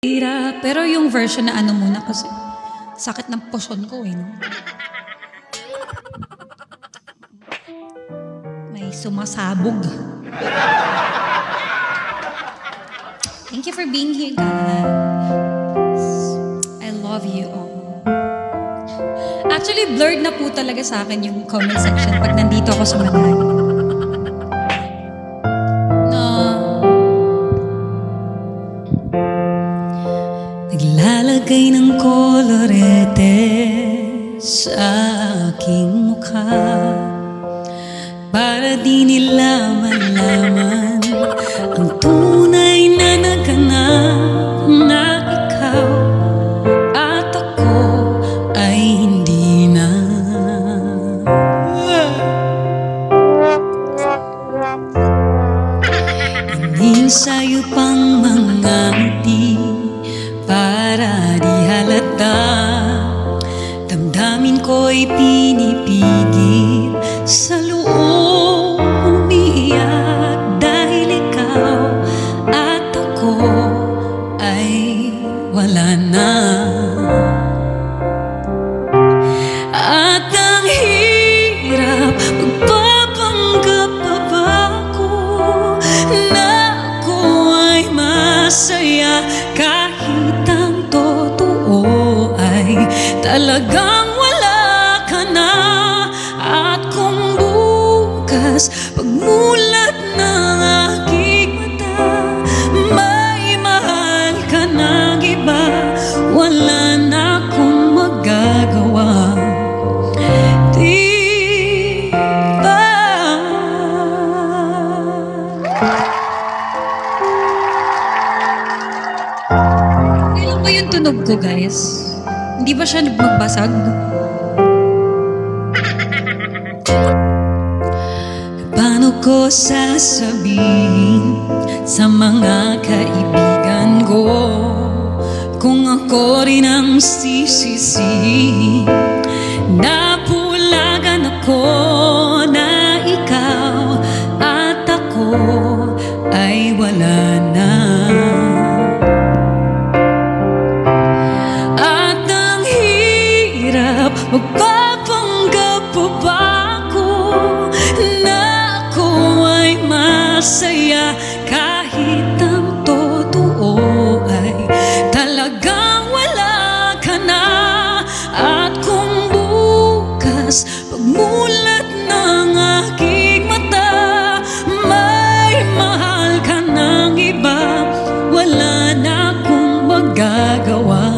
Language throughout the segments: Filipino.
Pero yung version na ano muna kasi sakit ng puson ko eh. No? May sumasabog. Thank you for being here, guys. I love you all. Actually, blurred na po talaga sa akin yung comment section pag nandito ako sa Manay. Naglalagay ng kolorete sa aking mukha para di nila malaman ang tunay na naganap na ikaw at ako ay hindi na. Iniensayo pang mga ngiti para di halata, damdamin ko'y pinipigil sa loob umiiyak dahil ikaw at ako ay wala na. At ang hirap magpapanggap pa ba ako na ako ay masaya kahit ang totoo ay talagang wala ka na. At kung bukas pagmulat ng aking mata may mahal ka ng iba, wala na akong magagawa. Di ba? Kailan ba yung tunog ko, guys? Hindi ba siya magbasag? Paano ko sasabihin sa mga kaibigan ko kung ako rin ang sisisihin? Napulagan ako na ikaw at ako ay wala na. At ang hirap magpapanggap pa ba ako na ako ay masaya kahit ang totoo ay talagang wala ka na. At kung bukas pagmulat ng aking mata may mahal ka ng iba, wala na akong magagawa.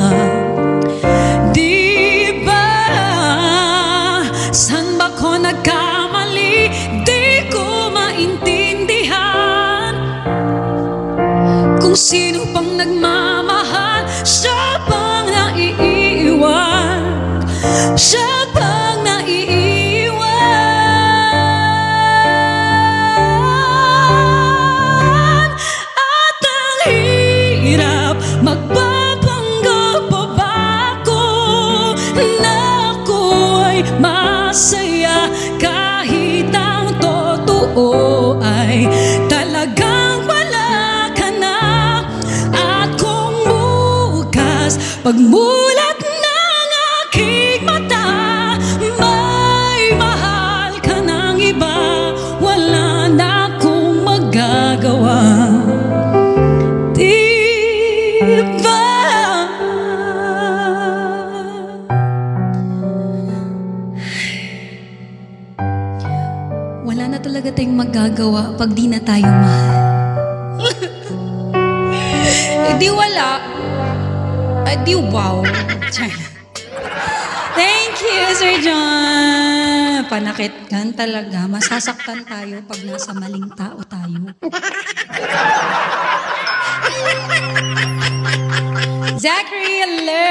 Di ba? San ba ko nagkamali? Di ko maintindihan kung sino pang nagmamahal, siya pang naiiwan, siya pang naiiwan. At ang hirap magpapanggap pa ba ako na ako ay masaya kahit ang totoo ay talagang wala ka na. At kung bukas pagmulat ng aking mata may mahal ka ng iba, wala na akong magagawa. Di ba? Wala na talaga tayong magagawa pag di na tayo mahal. Di wala. Di wow. Thank you, Sir John. Panakitkan talaga. Masasaktan tayo pag nasa maling tao tayo. Zachary, alert!